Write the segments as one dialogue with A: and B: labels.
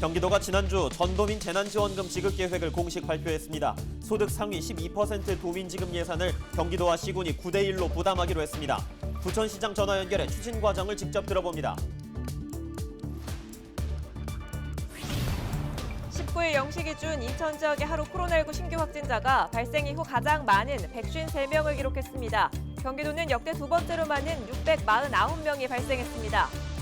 A: 경기도가 지난주 전도민 재난지원금 지급 계획을 공식 발표했습니다. 소득 상위 12% 도민 지급 예산을 경기도와 시군이 9대1로 부담하기로 했습니다. 부천시장 전화 연결해 추진 과정을 직접 들어봅니다.
B: 19일 0시 기준 인천 지역의 하루 코로나19 신규 확진자가 발생 이후 가장 많은 153명을 기록했습니다. 경기도는 역대 두 번째로 많은 649명이 발생했습니다.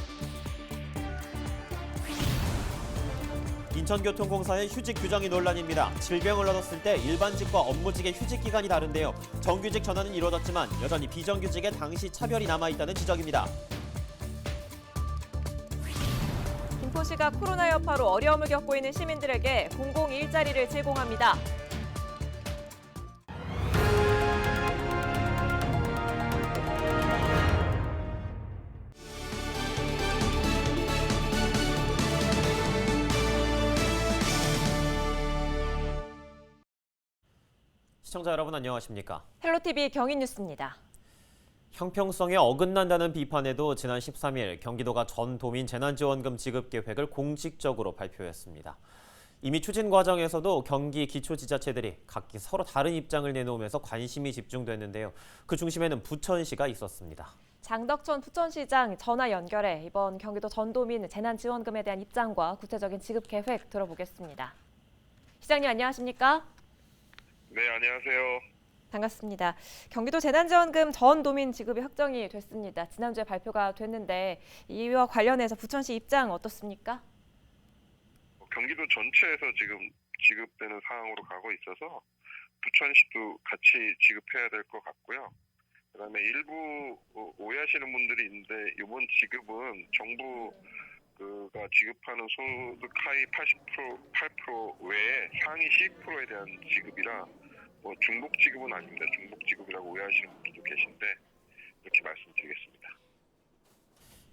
A: 인천교통공사의 휴직 규정이 논란입니다. 질병을 얻었을 때 일반직과 업무직의 휴직 기간이 다른데요. 정규직 전환은 이루어졌지만 여전히 비정규직에 당시 차별이 남아있다는 지적입니다.
B: 김포시가 코로나 여파로 어려움을 겪고 있는 시민들에게 공공 일자리를 제공합니다.
A: 시청자 여러분 안녕하십니까?
B: 헬로티비 경인뉴스입니다.
A: 형평성에 어긋난다는 비판에도 지난 13일 경기도가 전도민 재난지원금 지급 계획을 공식적으로 발표했습니다. 이미 추진 과정에서도 경기 기초지자체들이 각기 서로 다른 입장을 내놓으면서 관심이 집중됐는데요. 그 중심에는 부천시가 있었습니다.
B: 장덕천 부천시장 전화 연결해 이번 경기도 전도민 재난지원금에 대한 입장과 구체적인 지급 계획 들어보겠습니다. 시장님 안녕하십니까?
C: 네, 안녕하세요.
B: 반갑습니다. 경기도 재난지원금 전도민 지급이 확정이 됐습니다. 지난주에 발표가 됐는데 이와 관련해서 부천시 입장 어떻습니까?
C: 경기도 전체에서 지금 지급되는 상황으로 가고 있어서 부천시도 같이 지급해야 될 것 같고요. 그다음에 일부 오해하시는 분들이 있는데 이번 지급은 정부가 지급하는 소득 하위 8% 외에 상위 12%에 대한 지급이라 중복 지급은 아닙니다. 중복 지급이라고 오해하시는 분들도 계신데 이렇게 말씀드리겠습니다.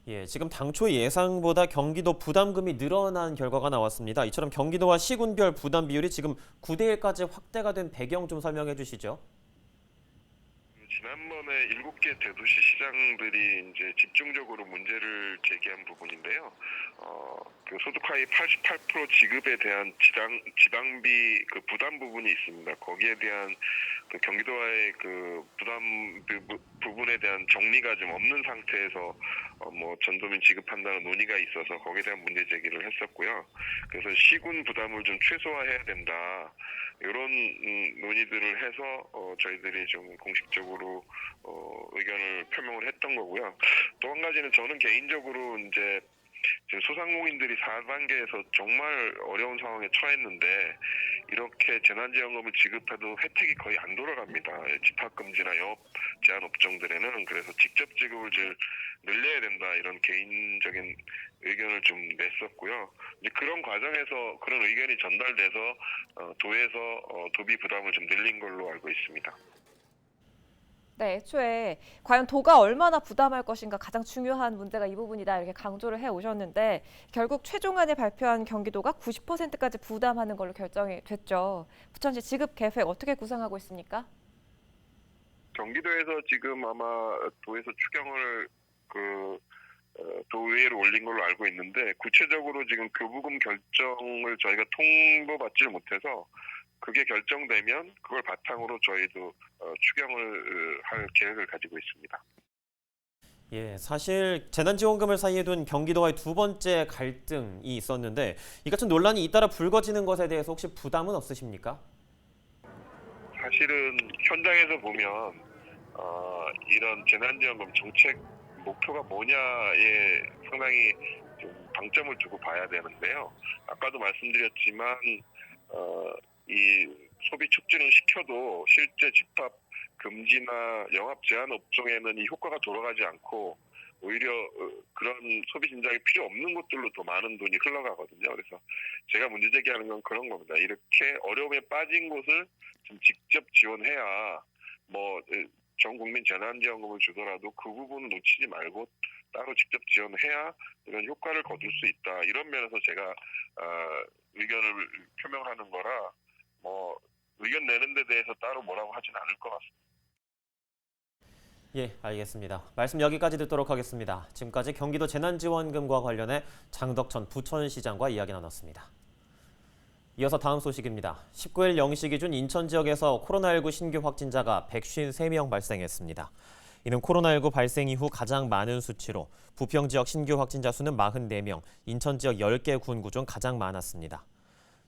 A: 예, 지금 당초 예상보다 경기도 부담금이 늘어난 결과가 나왔습니다. 이처럼 경기도와 시군별 부담 비율이 지금 9대1까지 확대가 된 배경 좀 설명해 주시죠.
C: 지난번에 7개 대도시 시장들이 이제 집중적으로 문제를 제기한 부분인데요. 그 소득 하위 88% 지급에 대한 지방비 그 부담 부분이 있습니다. 거기에 대한 그 경기도와의 그 부담 부분에 대한 정리가 좀 없는 상태에서 전도민 지급한다는 논의가 있어서 거기에 대한 문제 제기를 했었고요. 그래서 시군 부담을 좀 최소화해야 된다. 이런 논의들을 해서 저희들이 좀 공식적으로 의견을 표명을 했던 거고요. 또 한 가지는 저는 개인적으로 이제 지금 소상공인들이 4단계에서 정말 어려운 상황에 처했는데 이렇게 재난지원금을 지급해도 혜택이 거의 안 돌아갑니다. 집합금지나 영업 제한 업종들에는. 그래서 직접 지급을 늘려야 된다 이런 개인적인 의견을 좀 냈었고요. 이제 그런 과정에서 그런 의견이 전달돼서 도에서 도비 부담을 좀 늘린 걸로 알고 있습니다.
B: 네, 애초에 과연 도가 얼마나 부담할 것인가 가장 중요한 문제가 이 부분이다 이렇게 강조를 해오셨는데 결국 최종안에 발표한 경기도가 90%까지 부담하는 걸로 결정이 됐죠. 부천시 지급 계획 어떻게 구상하고 있습니까?
C: 경기도에서 지금 아마 도에서 추경을 도의회로 올린 걸로 알고 있는데 구체적으로 지금 교부금 결정을 저희가 통보받지 못해서 그게 결정되면 그걸 바탕으로 저희도 추경을 할 계획을 가지고 있습니다.
A: 예, 사실 재난지원금을 사이에 둔 경기도와의 두 번째 갈등이 있었는데 이 같은 논란이 잇따라 불거지는 것에 대해서 혹시 부담은 없으십니까?
C: 사실은 현장에서 보면 이런 재난지원금 정책 목표가 뭐냐에 상당히 좀 방점을 두고 봐야 되는데요. 아까도 말씀드렸지만 이 소비 촉진을 시켜도 실제 집합 금지나 영업 제한 업종에는 이 효과가 돌아가지 않고 오히려 그런 소비 진작이 필요 없는 곳들로 더 많은 돈이 흘러가거든요. 그래서 제가 문제 제기하는 건 그런 겁니다. 이렇게 어려움에 빠진 곳을 좀 직접 지원해야 전 국민 재난지원금을 주더라도 그 부분을 놓치지 말고 따로 직접 지원해야 이런 효과를 거둘 수 있다. 이런 면에서 제가 의견을 표명하는 거라 의견 내는 데 대해서 따로 뭐라고 하진 않을 것 같습니다.
A: 예, 알겠습니다. 말씀 여기까지 듣도록 하겠습니다. 지금까지 경기도 재난지원금과 관련해 장덕천 부천시장과 이야기 나눴습니다. 이어서 다음 소식입니다. 19일 0시 기준 인천 지역에서 코로나19 신규 확진자가 153명 발생했습니다. 이는 코로나19 발생 이후 가장 많은 수치로 부평 지역 신규 확진자 수는 44명, 인천 지역 10개 군구 중 가장 많았습니다.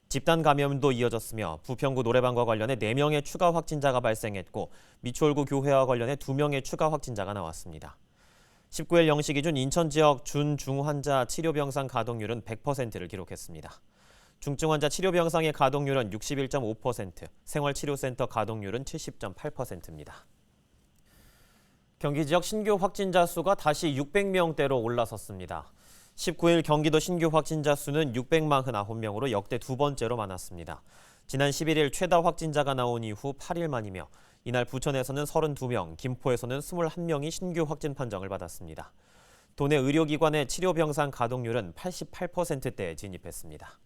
A: 집단 감염도 이어졌으며 부평구 노래방과 관련해 4명의 추가 확진자가 발생했고 미추홀구 교회와 관련해 2명의 추가 확진자가 나왔습니다. 19일 0시 기준 인천 지역 준, 중 환자 치료병상 가동률은 100%를 기록했습니다. 중증 환자 치료병상의 가동률은 61.5%, 생활치료센터 가동률은 70.8%입니다. 경기 지역 신규 확진자 수가 다시 600명대로 올라섰습니다. 19일 경기도 신규 확진자 수는 649명으로 역대 두 번째로 많았습니다. 지난 11일 최다 확진자가 나온 이후 8일 만이며 이날 부천에서는 32명, 김포에서는 21명이 신규 확진 판정을 받았습니다. 도내 의료기관의 치료병상 가동률은 88%대에 진입했습니다.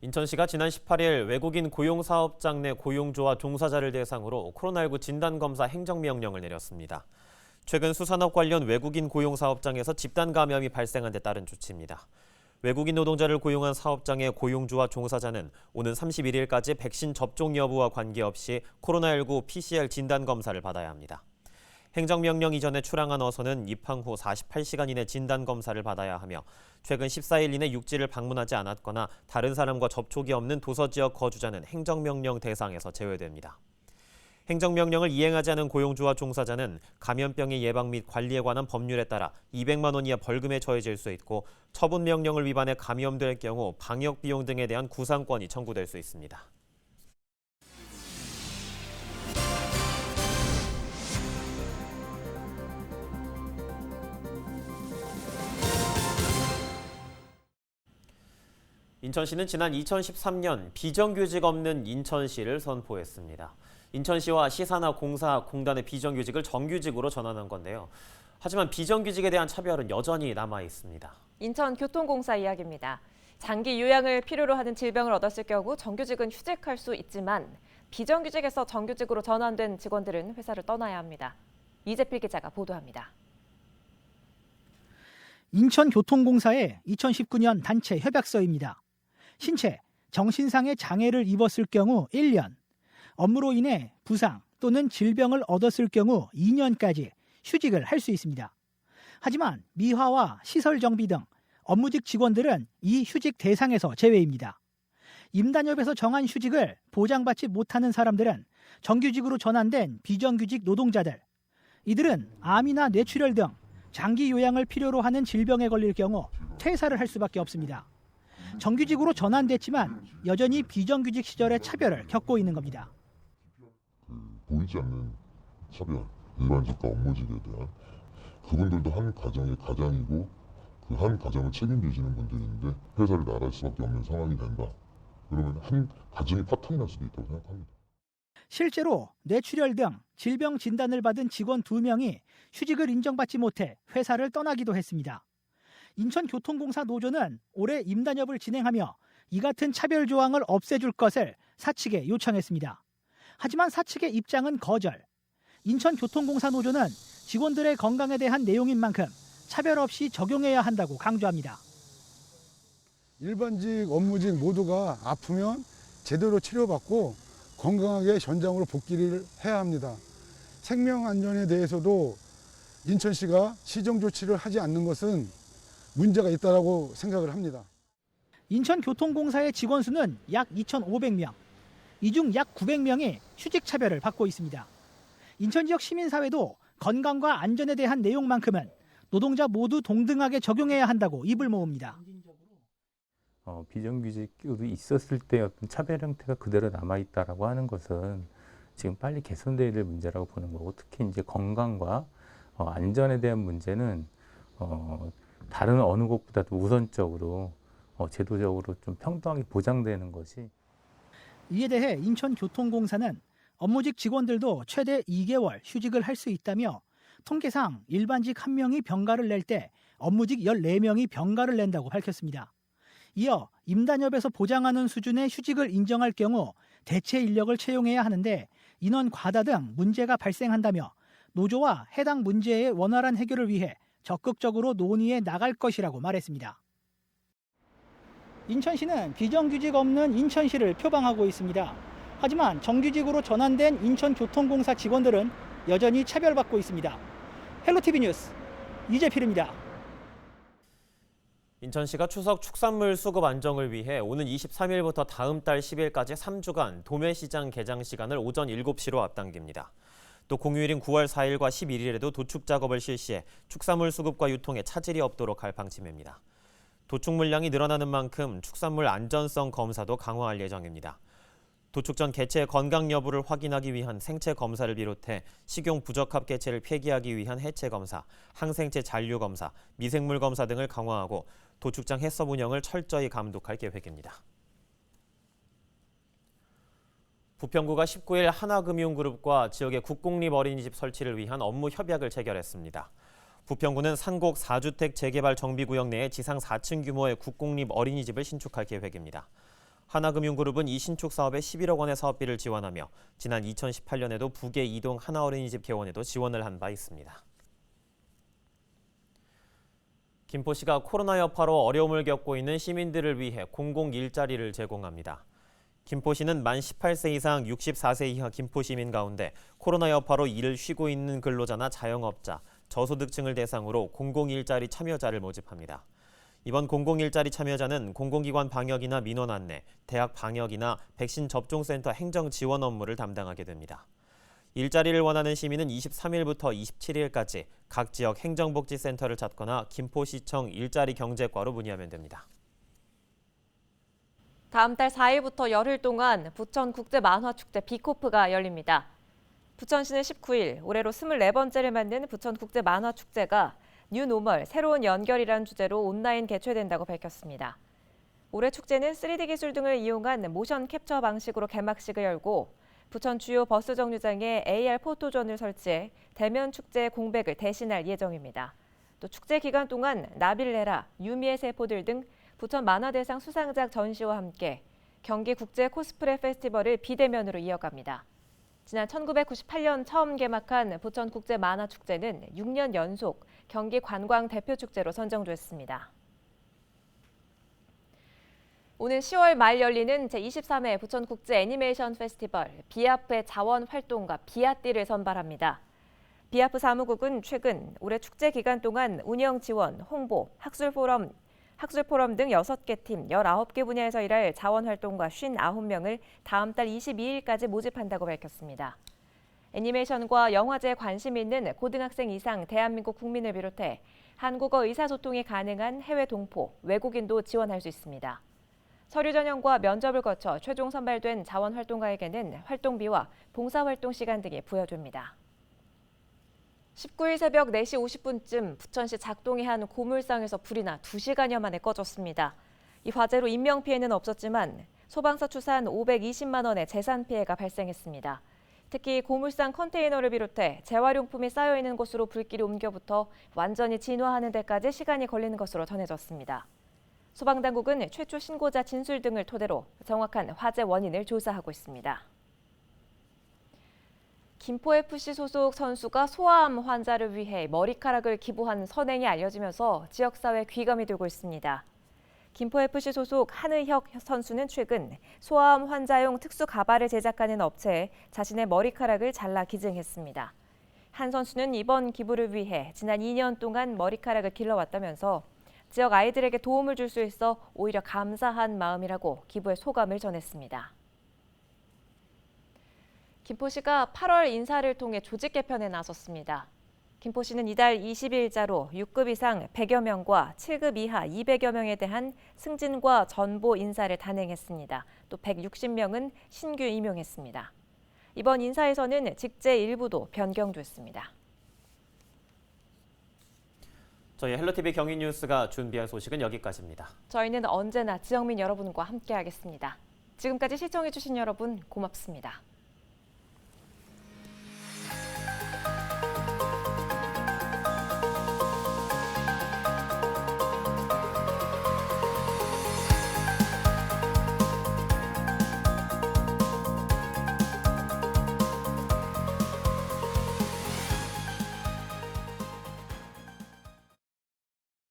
A: 인천시가 지난 18일 외국인 고용사업장 내 고용주와 종사자를 대상으로 코로나19 진단검사 행정명령을 내렸습니다. 최근 수산업 관련 외국인 고용사업장에서 집단 감염이 발생한 데 따른 조치입니다. 외국인 노동자를 고용한 사업장의 고용주와 종사자는 오는 31일까지 백신 접종 여부와 관계없이 코로나19 PCR 진단검사를 받아야 합니다. 행정명령 이전에 출항한 어선은 입항 후 48시간 이내 진단검사를 받아야 하며 최근 14일 이내 육지를 방문하지 않았거나 다른 사람과 접촉이 없는 도서지역 거주자는 행정명령 대상에서 제외됩니다. 행정명령을 이행하지 않은 고용주와 종사자는 감염병의 예방 및 관리에 관한 법률에 따라 200만 원 이하 벌금에 처해질 수 있고 처분명령을 위반해 감염될 경우 방역비용 등에 대한 구상권이 청구될 수 있습니다. 인천시는 지난 2013년 비정규직 없는 인천시를 선포했습니다. 인천시와 시산업공사공단의 비정규직을 정규직으로 전환한 건데요. 하지만 비정규직에 대한 차별은 여전히 남아 있습니다.
B: 인천교통공사 이야기입니다. 장기 요양을 필요로 하는 질병을 얻었을 경우 정규직은 휴직할 수 있지만 비정규직에서 정규직으로 전환된 직원들은 회사를 떠나야 합니다. 이재필 기자가 보도합니다.
D: 인천교통공사의 2019년 단체 협약서입니다. 신체, 정신상의 장애를 입었을 경우 1년, 업무로 인해 부상 또는 질병을 얻었을 경우 2년까지 휴직을 할 수 있습니다. 하지만 미화와 시설 정비 등 업무직 직원들은 이 휴직 대상에서 제외입니다. 임단협에서 정한 휴직을 보장받지 못하는 사람들은 정규직으로 전환된 비정규직 노동자들. 이들은 암이나 뇌출혈 등 장기 요양을 필요로 하는 질병에 걸릴 경우 퇴사를 할 수밖에 없습니다. 정규직으로 전환됐지만 여전히 비정규직 시절의 차별을 겪고 있는 겁니다.
E: 보이지 않는 차별, 일반직과 업무직에 대한 그분들도 한 가정의 가장이고 그 한 가정을 책임지시는 분들인데 회사를 나갈 수밖에 없는 상황이 된다. 그러면 한 가정이 파탄이 날 수도 있다고 생각합니다.
D: 실제로 뇌출혈 등 질병 진단을 받은 직원 2명이 휴직을 인정받지 못해 회사를 떠나기도 했습니다. 인천교통공사 노조는 올해 임단협을 진행하며 이 같은 차별 조항을 없애줄 것을 사측에 요청했습니다. 하지만 사측의 입장은 거절. 인천교통공사 노조는 직원들의 건강에 대한 내용인 만큼 차별 없이 적용해야 한다고 강조합니다.
F: 일반직, 업무직 모두가 아프면 제대로 치료받고 건강하게 현장으로 복귀를 해야 합니다. 생명 안전에 대해서도 인천시가 시정 조치를 하지 않는 것은 문제가 있다고 생각을 합니다.
D: 인천교통공사의 직원 수는 약 2,500명. 이 중 약 900명이 휴직 차별을 받고 있습니다. 인천 지역 시민사회도 건강과 안전에 대한 내용만큼은 노동자 모두 동등하게 적용해야 한다고 입을 모읍니다.
G: 비정규직이 있었을 때 어떤 차별 형태가 그대로 남아있다라고 하는 것은 지금 빨리 개선돼야 될 문제라고 보는 거고, 특히 이제 건강과 안전에 대한 문제는 다른 어느 것보다도 우선적으로 제도적으로 좀 평등하게 보장되는 것이.
D: 이에 대해 인천교통공사는 업무직 직원들도 최대 2개월 휴직을 할 수 있다며 통계상 일반직 1명이 병가를 낼 때 업무직 14명이 병가를 낸다고 밝혔습니다. 이어 임단협에서 보장하는 수준의 휴직을 인정할 경우 대체 인력을 채용해야 하는데 인원 과다 등 문제가 발생한다며 노조와 해당 문제의 원활한 해결을 위해 적극적으로 논의해 나갈 것이라고 말했습니다. 인천시는 비정규직 없는 인천시를 표방하고 있습니다. 하지만 정규직으로 전환된 인천교통공사 직원들은 여전히 차별받고 있습니다. 헬로티비 뉴스 이재필입니다.
A: 인천시가 추석 축산물 수급 안정을 위해 오는 23일부터 다음 달 10일까지 3주간 도매시장 개장 시간을 오전 7시로 앞당깁니다. 또 공휴일인 9월 4일과 11일에도 도축 작업을 실시해 축산물 수급과 유통에 차질이 없도록 할 방침입니다. 도축 물량이 늘어나는 만큼 축산물 안전성 검사도 강화할 예정입니다. 도축 전 개체의 건강 여부를 확인하기 위한 생체 검사를 비롯해 식용 부적합 개체를 폐기하기 위한 해체 검사, 항생체 잔류 검사, 미생물 검사 등을 강화하고 도축장 해썹 운영을 철저히 감독할 계획입니다. 부평구가 19일 하나금융그룹과 지역의 국공립 어린이집 설치를 위한 업무 협약을 체결했습니다. 부평구는 산곡 4주택 재개발 정비구역 내에 지상 4층 규모의 국공립 어린이집을 신축할 계획입니다. 하나금융그룹은 이 신축 사업에 11억 원의 사업비를 지원하며 지난 2018년에도 북의 이동 하나어린이집 개원에도 지원을 한 바 있습니다. 김포시가 코로나 여파로 어려움을 겪고 있는 시민들을 위해 공공 일자리를 제공합니다. 김포시는 만 18세 이상 64세 이하 김포시민 가운데 코로나 여파로 일을 쉬고 있는 근로자나 자영업자, 저소득층을 대상으로 공공일자리 참여자를 모집합니다. 이번 공공일자리 참여자는 공공기관 방역이나 민원 안내, 대학 방역이나 백신 접종센터 행정 지원 업무를 담당하게 됩니다. 일자리를 원하는 시민은 23일부터 27일까지 각 지역 행정복지센터를 찾거나 김포시청 일자리 경제과로 문의하면 됩니다.
B: 다음 달 4일부터 열흘 동안 부천국제만화축제 비코프가 열립니다. 부천시는 19일 올해로 24번째를 맞는 부천국제만화축제가 뉴노멀, 새로운 연결이라는 주제로 온라인 개최된다고 밝혔습니다. 올해 축제는 3D 기술 등을 이용한 모션 캡처 방식으로 개막식을 열고 부천 주요 버스 정류장에 AR 포토존을 설치해 대면 축제 공백을 대신할 예정입니다. 또 축제 기간 동안 나빌레라, 유미의 세포들 등 부천 만화대상 수상작 전시와 함께 경기 국제 코스프레 페스티벌을 비대면으로 이어갑니다. 지난 1998년 처음 개막한 부천국제만화축제는 6년 연속 경기 관광 대표축제로 선정됐습니다. 오는 10월 말 열리는 제23회 부천국제 애니메이션 페스티벌 비아프의 자원 활동가 비아띠를 선발합니다. 비아프 사무국은 최근 올해 축제 기간 동안 운영 지원, 홍보, 학술 포럼 등 6개 팀 19개 분야에서 일할 자원활동가 59명을 다음 달 22일까지 모집한다고 밝혔습니다. 애니메이션과 영화제에 관심 있는 고등학생 이상 대한민국 국민을 비롯해 한국어 의사소통이 가능한 해외 동포, 외국인도 지원할 수 있습니다. 서류 전형과 면접을 거쳐 최종 선발된 자원활동가에게는 활동비와 봉사활동 시간 등이 부여됩니다. 19일 새벽 4시 50분쯤 부천시 작동의 한 고물상에서 불이 나 2시간여 만에 꺼졌습니다. 이 화재로 인명피해는 없었지만 소방서 추산 520만 원의 재산 피해가 발생했습니다. 특히 고물상 컨테이너를 비롯해 재활용품이 쌓여있는 곳으로 불길이 옮겨붙어 완전히 진화하는 데까지 시간이 걸리는 것으로 전해졌습니다. 소방당국은 최초 신고자 진술 등을 토대로 정확한 화재 원인을 조사하고 있습니다. 김포FC 소속 선수가 소아암 환자를 위해 머리카락을 기부한 선행이 알려지면서 지역사회 귀감이 되고 있습니다. 김포FC 소속 한의혁 선수는 최근 소아암 환자용 특수 가발을 제작하는 업체에 자신의 머리카락을 잘라 기증했습니다. 한 선수는 이번 기부를 위해 지난 2년 동안 머리카락을 길러왔다면서 지역 아이들에게 도움을 줄 수 있어 오히려 감사한 마음이라고 기부의 소감을 전했습니다. 김포시가 8월 인사를 통해 조직 개편에 나섰습니다. 김포시는 이달 20일자로 6급 이상 100여 명과 7급 이하 200여 명에 대한 승진과 전보 인사를 단행했습니다. 또 160명은 신규 임용했습니다. 이번 인사에서는 직제 일부도 변경됐습니다.
A: 저희 헬로티비 경위뉴스가 준비한 소식은 여기까지입니다.
B: 저희는 언제나 지역민 여러분과 함께하겠습니다. 지금까지 시청해주신 여러분 고맙습니다.